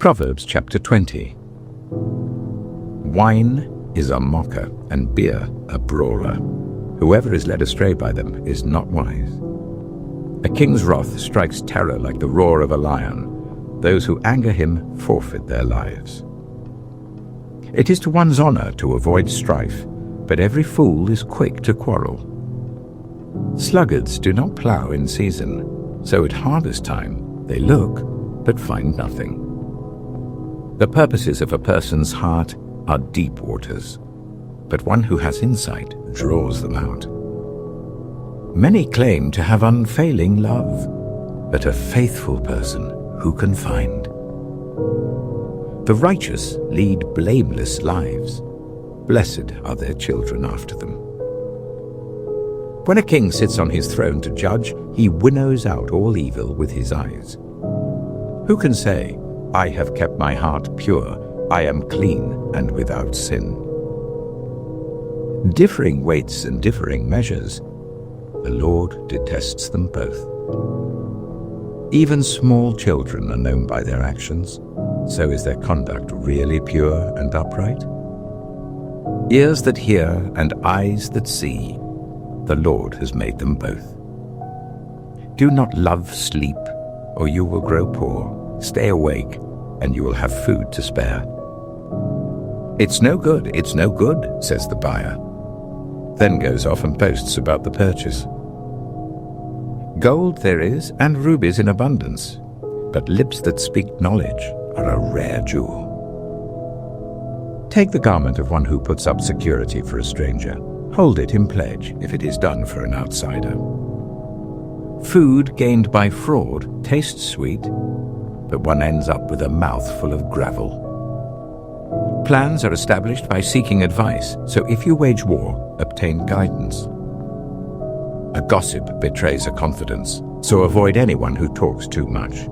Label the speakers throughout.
Speaker 1: Proverbs chapter 20. Wine is a mocker, and beer a brawler. Whoever is led astray by them is not wise. A king's wrath strikes terror like the roar of a lion. Those who anger him forfeit their lives. It is to one's honor to avoid strife, but every fool is quick to quarrel. Sluggards do not plow in season, so at harvest time they look but find nothing. The purposes of a person's heart are deep waters, but one who has insight draws them out. Many claim to have unfailing love, but a faithful person who can find? The righteous lead blameless lives. Blessed are their children after them. When a king sits on his throne to judge, he winnows out all evil with his eyes. Who can say, I have kept my heart pure, I am clean and without sin? Differing weights and differing measures, the Lord detests them both. Even small children are known by their actions, so is their conduct really pure and upright? Ears that hear and eyes that see, the Lord has made them both. Do not love sleep, or you will grow poor. Stay awake, and you will have food to spare. It's no good, says the buyer. Then goes off and boasts about the purchase. Gold there is, and rubies in abundance, but lips that speak knowledge are a rare jewel. Take the garment of one who puts up security for a stranger. Hold it in pledge if it is done for an outsider. Food gained by fraud tastes sweet, but one ends up with a mouth full of gravel. Plans are established by seeking advice, so if you wage war, obtain guidance. A gossip betrays a confidence, so avoid anyone who talks too much.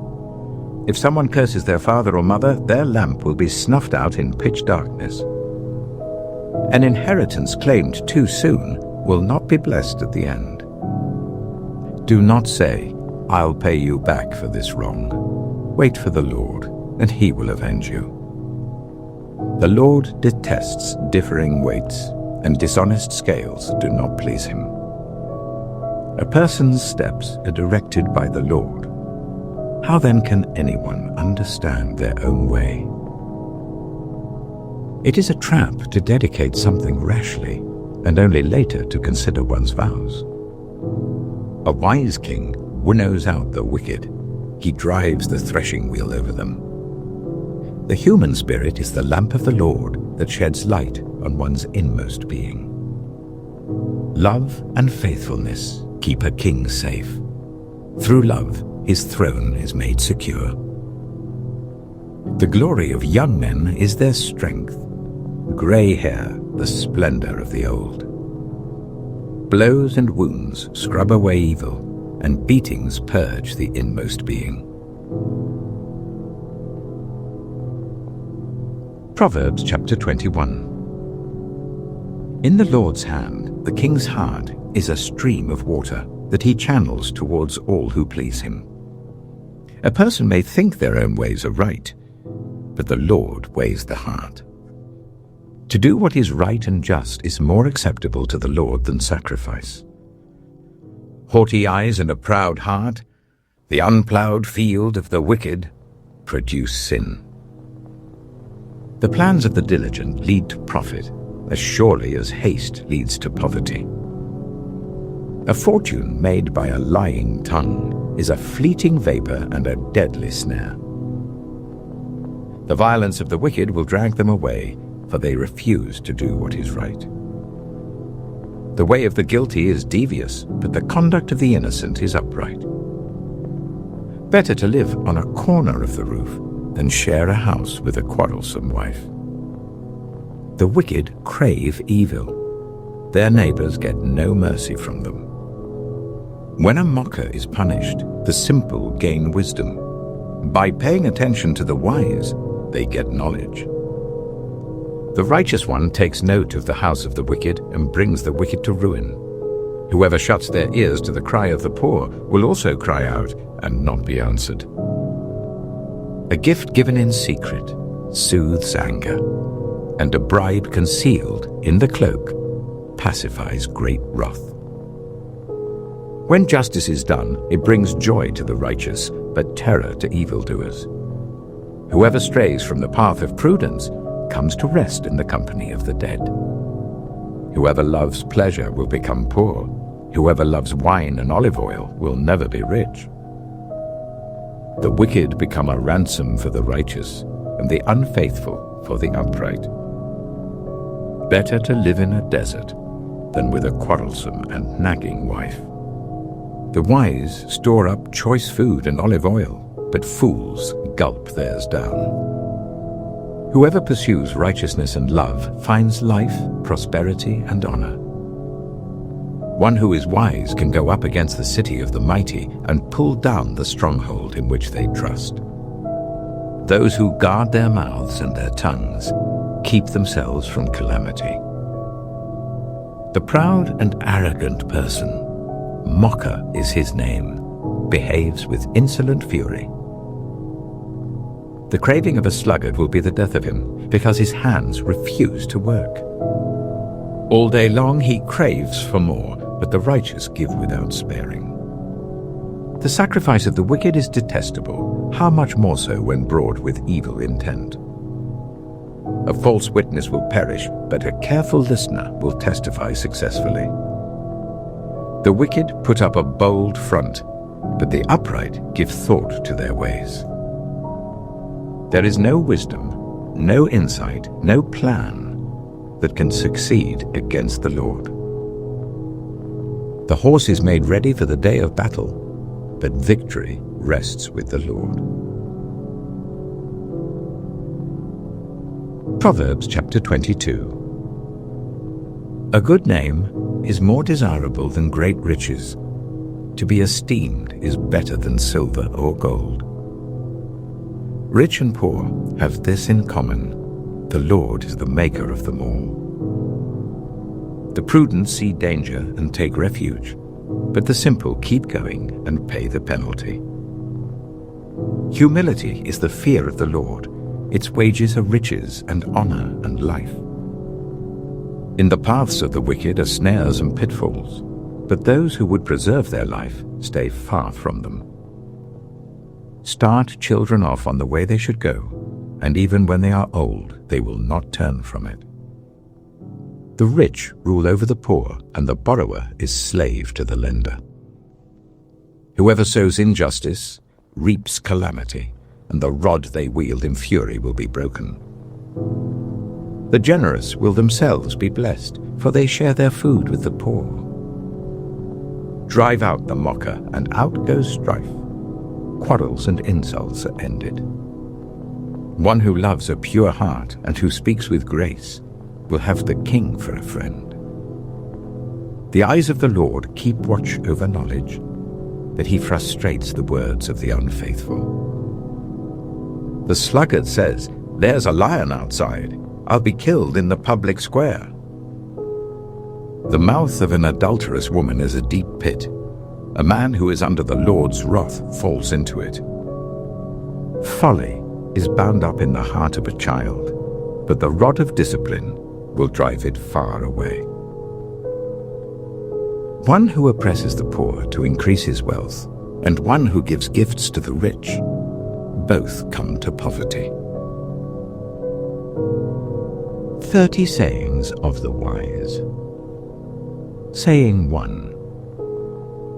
Speaker 1: If someone curses their father or mother, their lamp will be snuffed out in pitch darkness. An inheritance claimed too soon will not be blessed at the end. Do not say, I'll pay you back for this wrong. Wait for the Lord, and he will avenge you. The Lord detests differing weights, and dishonest scales do not please him. A person's steps are directed by the Lord. How then can anyone understand their own way? It is a trap to dedicate something rashly, and only later to consider one's vows. A wise king winnows out the wicked. He drives the threshing wheel over them. The human spirit is the lamp of the Lord that sheds light on one's inmost being. Love and faithfulness keep a king safe. Through love, his throne is made secure. The glory of young men is their strength. Grey hair, the splendor of the old. Blows and wounds scrub away evil, and beatings purge the inmost being. Proverbs chapter 21. In the Lord's hand, the king's heart is a stream of water that he channels towards all who please him. A person may think their own ways are right, but the Lord weighs the heart. To do what is right and just is more acceptable to the Lord than sacrifice. Haughty eyes and a proud heart, the unplowed field of the wicked, produce sin. The plans of the diligent lead to profit, as surely as haste leads to poverty. A fortune made by a lying tongue is a fleeting vapor and a deadly snare. The violence of the wicked will drag them away, for they refuse to do what is right. The way of the guilty is devious, but the conduct of the innocent is upright. Better to live on a corner of the roof than share a house with a quarrelsome wife. The wicked crave evil. Their neighbors get no mercy from them. When a mocker is punished, the simple gain wisdom. By paying attention to the wise, they get knowledge. The righteous one takes note of the house of the wicked and brings the wicked to ruin. Whoever shuts their ears to the cry of the poor will also cry out and not be answered. A gift given in secret soothes anger, and a bribe concealed in the cloak pacifies great wrath. When justice is done, it brings joy to the righteous, but terror to evildoers. Whoever strays from the path of prudence comes to rest in the company of the dead. Whoever loves pleasure will become poor. Whoever loves wine and olive oil will never be rich. The wicked become a ransom for the righteous, and the unfaithful for the upright. Better to live in a desert than with a quarrelsome and nagging wife. The wise store up choice food and olive oil, but fools gulp theirs down. Whoever pursues righteousness and love finds life, prosperity, and honor. One who is wise can go up against the city of the mighty and pull down the stronghold in which they trust. Those who guard their mouths and their tongues keep themselves from calamity. The proud and arrogant person, mocker is his name, behaves with insolent fury. The craving of a sluggard will be the death of him, because his hands refuse to work. All day long he craves for more, but the righteous give without sparing. The sacrifice of the wicked is detestable, how much more so when brought with evil intent. A false witness will perish, but a careful listener will testify successfully. The wicked put up a bold front, but the upright give thought to their ways. There is no wisdom, no insight, no plan that can succeed against the Lord. The horse is made ready for the day of battle, but victory rests with the Lord. Proverbs chapter 22. A good name is more desirable than great riches. To be esteemed is better than silver or gold. Rich and poor have this in common: the Lord is the maker of them all. The prudent see danger and take refuge, but the simple keep going and pay the penalty. Humility is the fear of the Lord. Its wages are riches and honor and life. In the paths of the wicked are snares and pitfalls, but those who would preserve their life stay far from them. Start children off on the way they should go, and even when they are old, they will not turn from it. The rich rule over the poor, and the borrower is slave to the lender. Whoever sows injustice reaps calamity, and the rod they wield in fury will be broken. The generous will themselves be blessed, for they share their food with the poor. Drive out the mocker, and out goes strife. Quarrels and insults are ended. One who loves a pure heart and who speaks with grace will have the king for a friend. The eyes of the Lord keep watch over knowledge, but he frustrates the words of the unfaithful. The sluggard says, "There's a lion outside. I'll be killed in the public square." The mouth of an adulterous woman is a deep pit. A man who is under the Lord's wrath falls into it. Folly is bound up in the heart of a child, but the rod of discipline will drive it far away. One who oppresses the poor to increase his wealth, and one who gives gifts to the rich, both come to poverty. 30 sayings of the wise. Saying 1.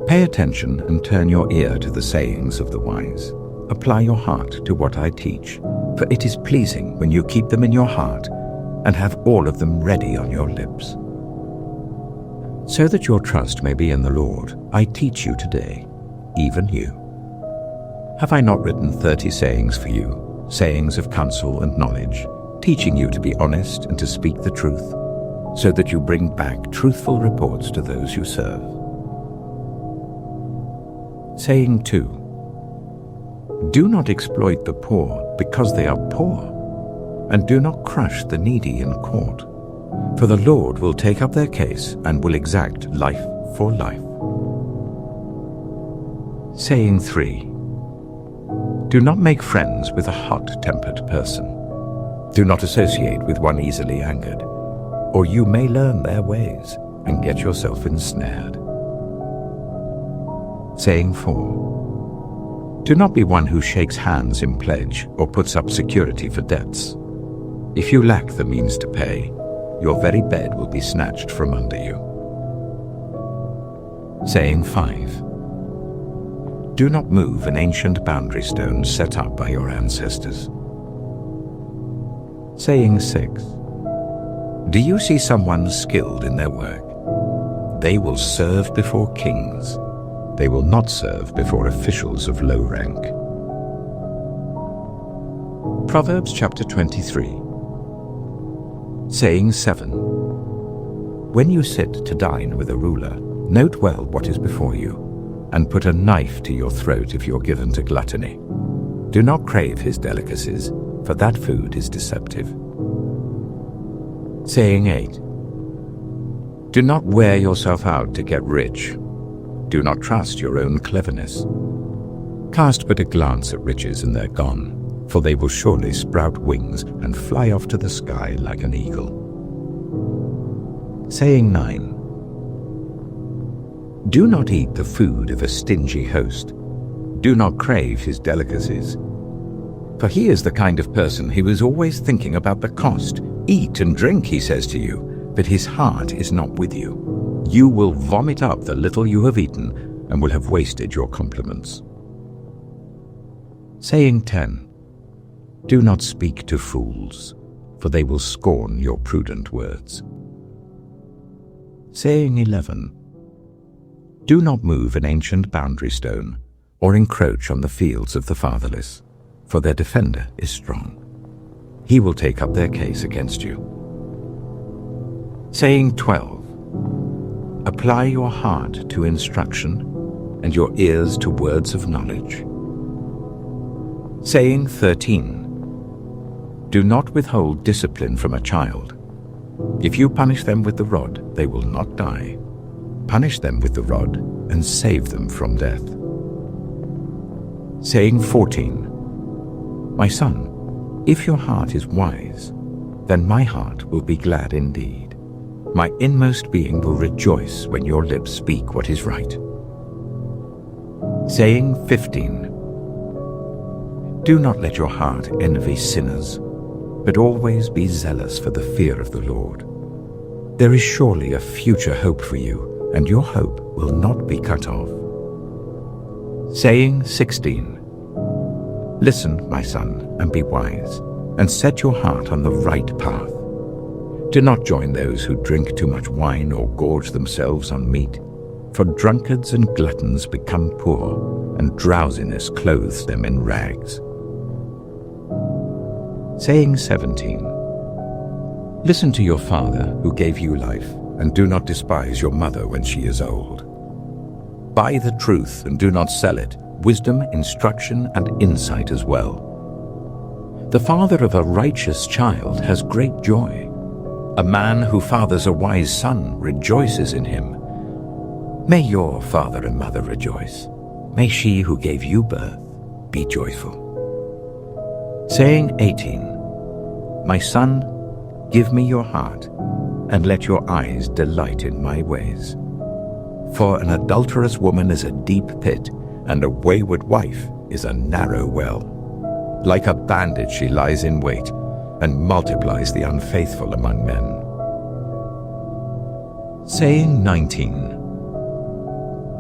Speaker 1: Pay attention and turn your ear to the sayings of the wise. Apply your heart to what I teach, for it is pleasing when you keep them in your heart and have all of them ready on your lips. So that your trust may be in the Lord, I teach you today, even you. Have I not written 30 sayings for you, sayings of counsel and knowledge, teaching you to be honest and to speak the truth, so that you bring back truthful reports to those you serve? Saying 2. Do not exploit the poor because they are poor, and do not crush the needy in court, for the Lord will take up their case and will exact life for life. Saying 3. Do not make friends with a hot-tempered person. Do not associate with one easily angered, or you may learn their ways and get yourself ensnared. Saying 4. Do not be one who shakes hands in pledge or puts up security for debts. If you lack the means to pay, your very bed will be snatched from under you. Saying 5. Do not move an ancient boundary stone set up by your ancestors. Saying 6. Do you see someone skilled in their work? They will serve before kings. They will not serve before officials of low rank. Proverbs chapter 23. Saying 7. When you sit to dine with a ruler, note well what is before you, and put a knife to your throat if you're given to gluttony. Do not crave his delicacies, for that food is deceptive. Saying 8. Do not wear yourself out to get rich. Do not trust your own cleverness. Cast but a glance at riches and they're gone, for they will surely sprout wings and fly off to the sky like an eagle. Saying 9. Do not eat the food of a stingy host. Do not crave his delicacies. For he is the kind of person who is always thinking about the cost. Eat and drink, he says to you, but his heart is not with you. You will vomit up the little you have eaten and will have wasted your compliments. Saying 10. Do not speak to fools, for they will scorn your prudent words. Saying 11. Do not move an ancient boundary stone or encroach on the fields of the fatherless, for their defender is strong. He will take up their case against you. Saying 12. Apply your heart to instruction and your ears to words of knowledge. Saying 13. Do not withhold discipline from a child. If you punish them with the rod, they will not die. Punish them with the rod and save them from death. Saying 14. My son, if your heart is wise, then my heart will be glad indeed. My inmost being will rejoice when your lips speak what is right. Saying 15. Do not let your heart envy sinners, but always be zealous for the fear of the Lord. There is surely a future hope for you, and your hope will not be cut off. Saying 16. Listen, my son, and be wise, and set your heart on the right path. Do not join those who drink too much wine or gorge themselves on meat, for drunkards and gluttons become poor, and drowsiness clothes them in rags. Saying 17. Listen to your father who gave you life, and do not despise your mother when she is old. Buy the truth and do not sell it, wisdom, instruction, and insight as well. The father of a righteous child has great joy. A man who fathers a wise son rejoices in him. May your father and mother rejoice. May she who gave you birth be joyful. Saying 18. My son, give me your heart, and let your eyes delight in my ways. For an adulterous woman is a deep pit, and a wayward wife is a narrow well. Like a bandit she lies in wait, and multiplies the unfaithful among men. Saying 19.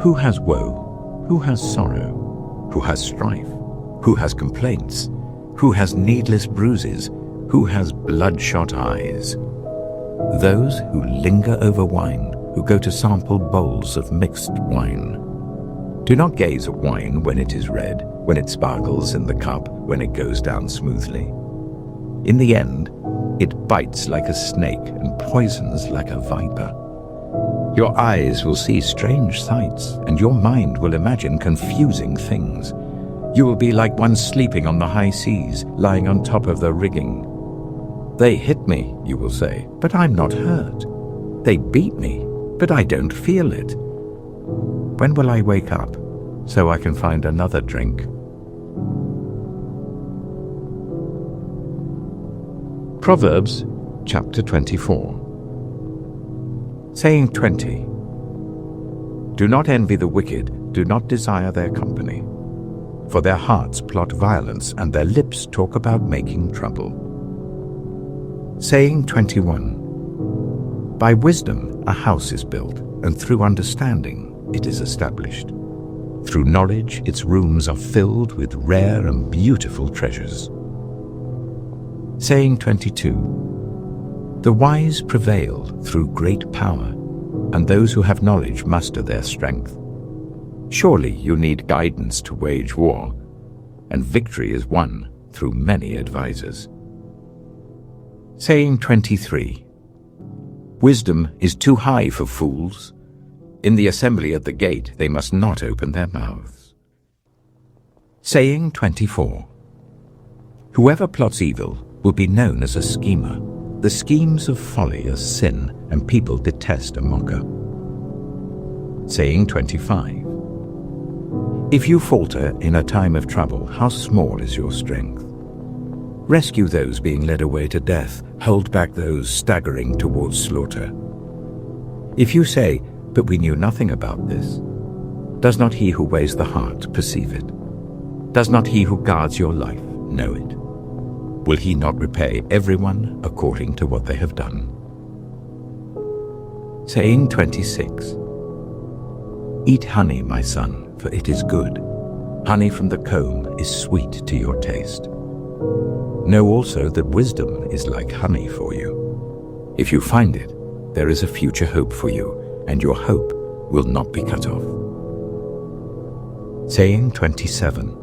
Speaker 1: Who has woe? Who has sorrow? Who has strife? Who has complaints? Who has needless bruises? Who has bloodshot eyes? Those who linger over wine, who go to sample bowls of mixed wine. Do not gaze at wine when it is red, when it sparkles in the cup, when it goes down smoothly. In the end, it bites like a snake and poisons like a viper. Your eyes will see strange sights, and your mind will imagine confusing things. You will be like one sleeping on the high seas, lying on top of the rigging. They hit me, you will say, but I'm not hurt. They beat me, but I don't feel it. When will I wake up, so I can find another drink? Proverbs chapter 24. Saying 20. Do not envy the wicked, do not desire their company. For their hearts plot violence, and their lips talk about making trouble. Saying 21. By wisdom a house is built, and through understanding it is established. Through knowledge its rooms are filled with rare and beautiful treasures. Saying 22. The wise prevail through great power, and those who have knowledge muster their strength. Surely you need guidance to wage war, and victory is won through many advisers. Saying 23. Wisdom is too high for fools. In the assembly at the gate they must not open their mouths. Saying 24. Whoever plots evil will be known as a schemer. The schemes of folly are sin, and people detest a mocker. Saying 25. If you falter in a time of trouble, how small is your strength? Rescue those being led away to death, hold back those staggering towards slaughter. If you say, but we knew nothing about this, does not he who weighs the heart perceive it? Does not he who guards your life know it? Will he not repay everyone according to what they have done? Saying 26. Eat honey, my son, for it is good. Honey from the comb is sweet to your taste. Know also that wisdom is like honey for you. If you find it, there is a future hope for you, and your hope will not be cut off. Saying 27.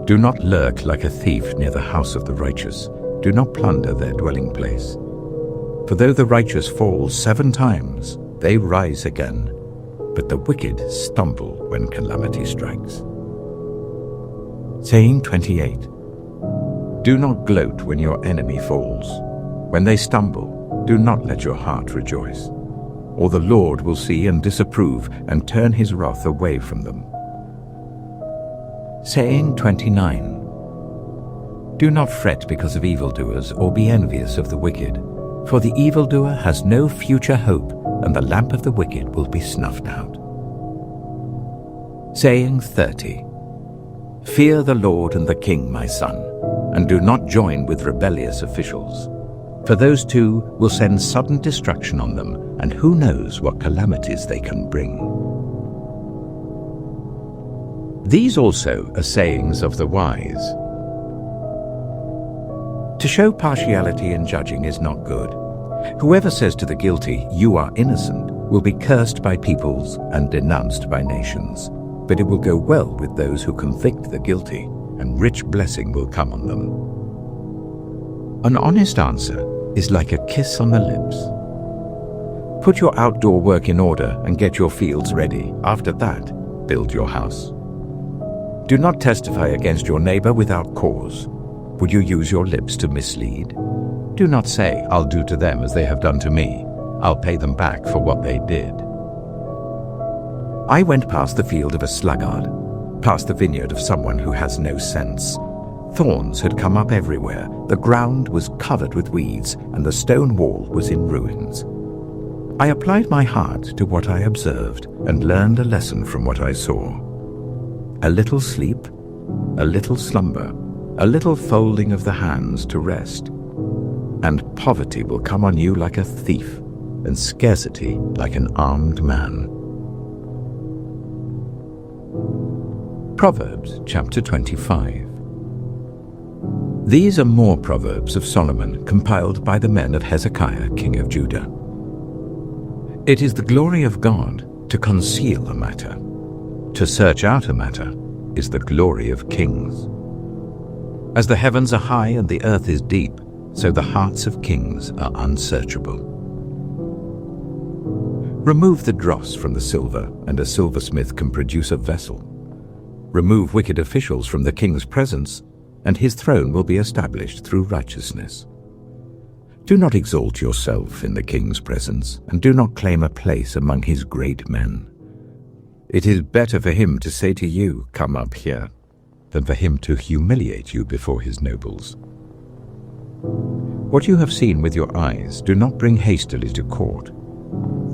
Speaker 1: Do not lurk like a thief near the house of the righteous. Do not plunder their dwelling place. For though the righteous fall 7 times, they rise again, but the wicked stumble when calamity strikes. Saying 28. Do not gloat when your enemy falls. When they stumble, do not let your heart rejoice. Or the Lord will see and disapprove and turn his wrath away from them. Saying 29. Do not fret because of evildoers, or be envious of the wicked, for the evildoer has no future hope, and the lamp of the wicked will be snuffed out. Saying 30. Fear the Lord and the King, my son, and do not join with rebellious officials. For those two will send sudden destruction on them, and who knows what calamities they can bring. These also are sayings of the wise. To show partiality in judging is not good. Whoever says to the guilty, "You are innocent," will be cursed by peoples and denounced by nations. But it will go well with those who convict the guilty, and rich blessing will come on them. An honest answer is like a kiss on the lips. Put your outdoor work in order and get your fields ready. After that, build your house. Do not testify against your neighbor without cause. Would you use your lips to mislead? Do not say, "I'll do to them as they have done to me. I'll pay them back for what they did." I went past the field of a sluggard, past the vineyard of someone who has no sense. Thorns had come up everywhere, the ground was covered with weeds, and the stone wall was in ruins. I applied my heart to what I observed, and learned a lesson from what I saw. A little sleep, a little slumber, a little folding of the hands to rest, and poverty will come on you like a thief, and scarcity like an armed man. Proverbs chapter 25. These are more Proverbs of Solomon compiled by the men of Hezekiah, king of Judah. It is the glory of God to conceal a matter. To search out a matter is the glory of kings. As the heavens are high and the earth is deep, so the hearts of kings are unsearchable. Remove the dross from the silver, and a silversmith can produce a vessel. Remove wicked officials from the king's presence, and his throne will be established through righteousness. Do not exalt yourself in the king's presence, and do not claim a place among his great men. It is better for him to say to you, "Come up here," than for him to humiliate you before his nobles. What you have seen with your eyes, do not bring hastily to court.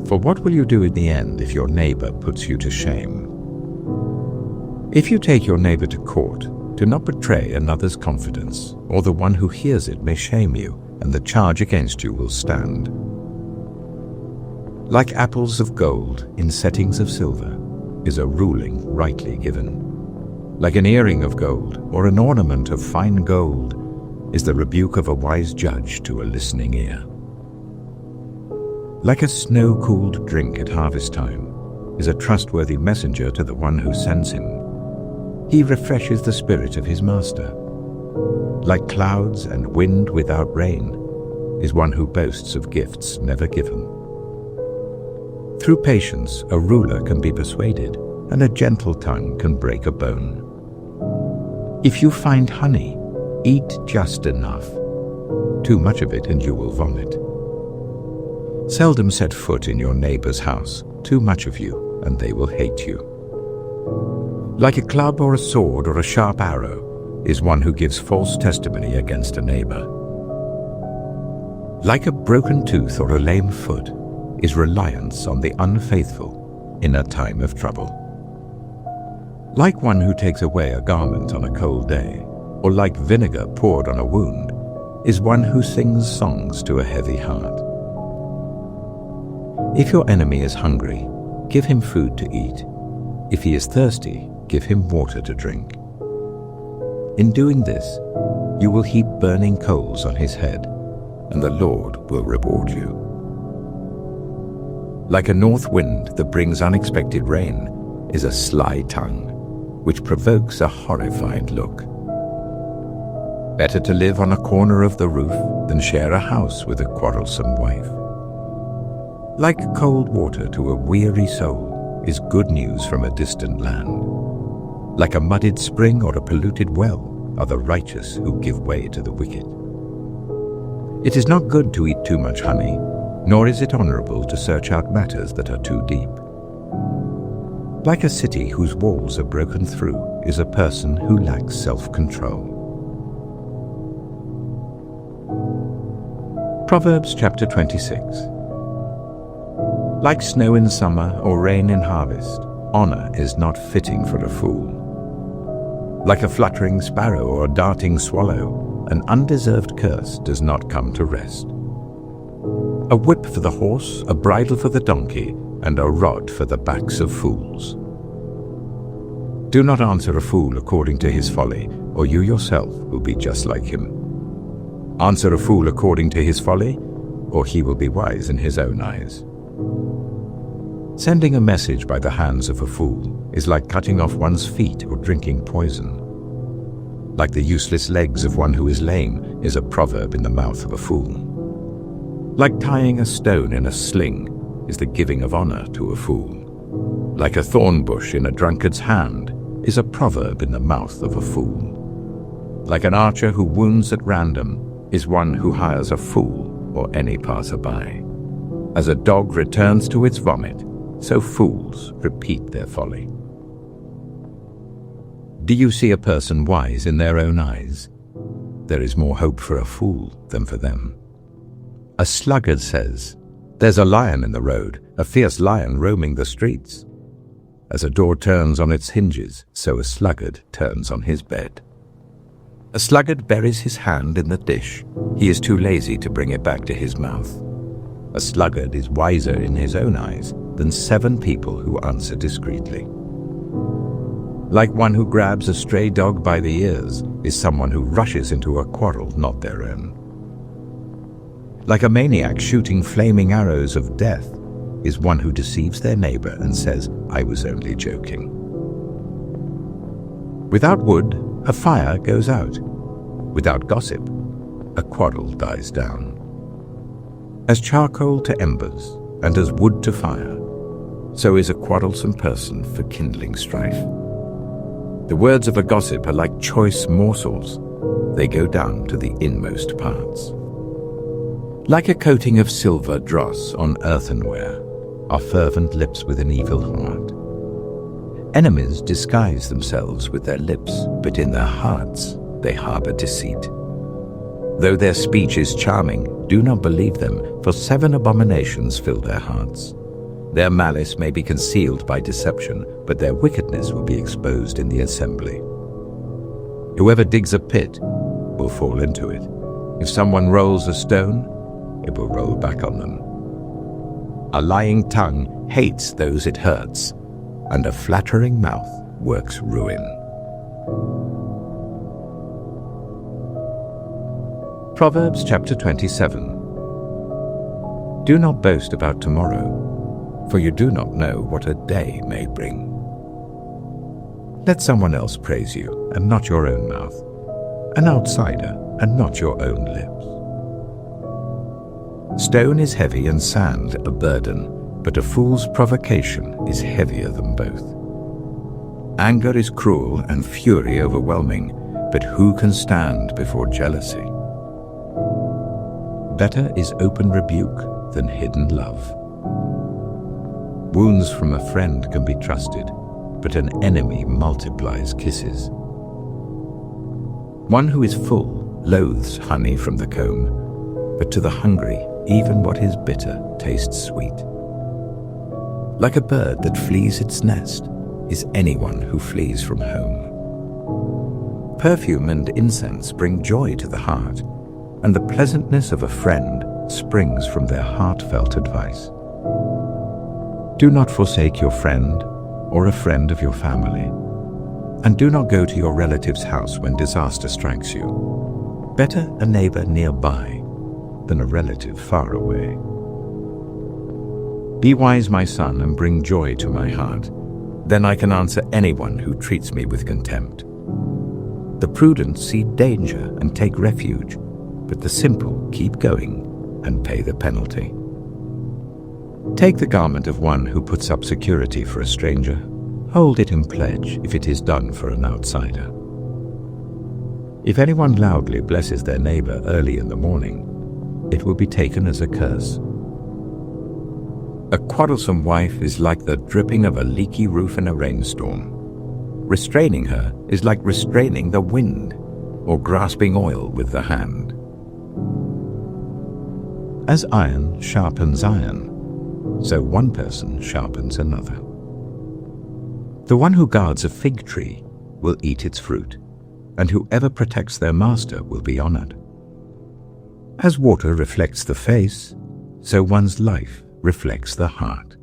Speaker 1: For what will you do in the end if your neighbor puts you to shame? If you take your neighbor to court, do not betray another's confidence, or the one who hears it may shame you, and the charge against you will stand. Like apples of gold in settings of silver is a ruling rightly given. Like an earring of gold or an ornament of fine gold is the rebuke of a wise judge to a listening ear. Like a snow-cooled drink at harvest time is a trustworthy messenger to the one who sends him. He refreshes the spirit of his master. Like clouds and wind without rain is one who boasts of gifts never given. Through patience, a ruler can be persuaded, and a gentle tongue can break a bone. If you find honey, eat just enough. Too much of it and you will vomit. Seldom set foot in your neighbor's house. Too much of you and they will hate you. Like a club or a sword or a sharp arrow is one who gives false testimony against a neighbor. Like a broken tooth or a lame foot is reliance on the unfaithful in a time of trouble. Like one who takes away a garment on a cold day, or like vinegar poured on a wound, is one who sings songs to a heavy heart. If your enemy is hungry, give him food to eat. If he is thirsty, give him water to drink. In doing this, you will heap burning coals on his head, and the Lord will reward you. Like a north wind that brings unexpected rain is a sly tongue, which provokes a horrified look. Better to live on a corner of the roof than share a house with a quarrelsome wife. Like cold water to a weary soul is good news from a distant land. Like a muddied spring or a polluted well are the righteous who give way to the wicked. It is not good to eat too much honey, nor is it honorable to search out matters that are too deep. Like a city whose walls are broken through is a person who lacks self-control. Proverbs chapter 26. Like snow in summer or rain in harvest, honor is not fitting for a fool. Like a fluttering sparrow or a darting swallow, an undeserved curse does not come to rest. A whip for the horse, a bridle for the donkey, and a rod for the backs of fools. Do not answer a fool according to his folly, or you yourself will be just like him. Answer a fool according to his folly, or he will be wise in his own eyes. Sending a message by the hands of a fool is like cutting off one's feet or drinking poison. Like the useless legs of one who is lame is a proverb in the mouth of a fool. Like tying a stone in a sling is the giving of honor to a fool. Like a thorn bush in a drunkard's hand is a proverb in the mouth of a fool. Like an archer who wounds at random is one who hires a fool or any passerby. As a dog returns to its vomit, so fools repeat their folly. Do you see a person wise in their own eyes? There is more hope for a fool than for them. A sluggard says, "There's a lion in the road, a fierce lion roaming the streets." As a door turns on its hinges, so a sluggard turns on his bed. A sluggard buries his hand in the dish. He is too lazy to bring it back to his mouth. A sluggard is wiser in his own eyes than 7 people who answer discreetly. Like one who grabs a stray dog by the ears is someone who rushes into a quarrel not their own. Like a maniac shooting flaming arrows of death is one who deceives their neighbor and says, "I was only joking." Without wood, a fire goes out. Without gossip, a quarrel dies down. As charcoal to embers and as wood to fire, so is a quarrelsome person for kindling strife. The words of a gossip are like choice morsels. They go down to the inmost parts. Like a coating of silver dross on earthenware are fervent lips with an evil heart. Enemies disguise themselves with their lips, but in their hearts they harbor deceit. Though their speech is charming, do not believe them, for 7 abominations fill their hearts. Their malice may be concealed by deception, but their wickedness will be exposed in the assembly. Whoever digs a pit will fall into it. If someone rolls a stone, it will roll back on them. A lying tongue hates those it hurts, and a flattering mouth works ruin. Proverbs chapter 27. Do not boast about tomorrow, for you do not know what a day may bring. Let someone else praise you, and not your own mouth, an outsider, and not your own lips. Stone is heavy and sand a burden, but a fool's provocation is heavier than both. Anger is cruel and fury overwhelming, but who can stand before jealousy? Better is open rebuke than hidden love. Wounds from a friend can be trusted, but an enemy multiplies kisses. One who is full loathes honey from the comb, but to the hungry, even what is bitter tastes sweet. Like a bird that flees its nest is anyone who flees from home. Perfume and incense bring joy to the heart, and the pleasantness of a friend springs from their heartfelt advice. Do not forsake your friend or a friend of your family, and do not go to your relative's house when disaster strikes you. Better a neighbor nearby than a relative far away. Be wise, my son, and bring joy to my heart. Then I can answer anyone who treats me with contempt. The prudent see danger and take refuge, but the simple keep going and pay the penalty. Take the garment of one who puts up security for a stranger. Hold it in pledge if it is done for an outsider. If anyone loudly blesses their neighbor early in the morning, it will be taken as a curse. A quarrelsome wife is like the dripping of a leaky roof in a rainstorm. Restraining her is like restraining the wind or grasping oil with the hand. As iron sharpens iron, so one person sharpens another. The one who guards a fig tree will eat its fruit, and whoever protects their master will be honored. As water reflects the face, so one's life reflects the heart.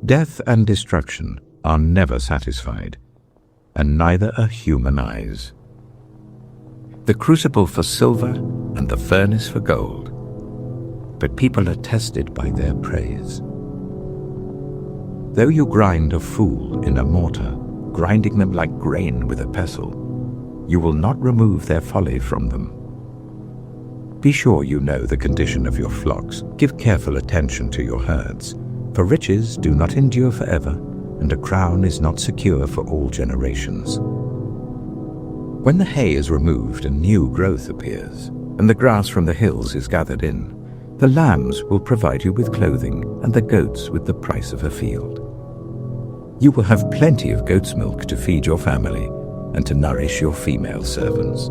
Speaker 1: Death and destruction are never satisfied, and neither are human eyes. The crucible for silver and the furnace for gold, but people are tested by their praise. Though you grind a fool in a mortar, grinding them like grain with a pestle, you will not remove their folly from them. Be sure you know the condition of your flocks. Give careful attention to your herds, for riches do not endure forever, and a crown is not secure for all generations. When the hay is removed and new growth appears, and the grass from the hills is gathered in, the lambs will provide you with clothing, and the goats with the price of a field. You will have plenty of goat's milk to feed your family and to nourish your female servants.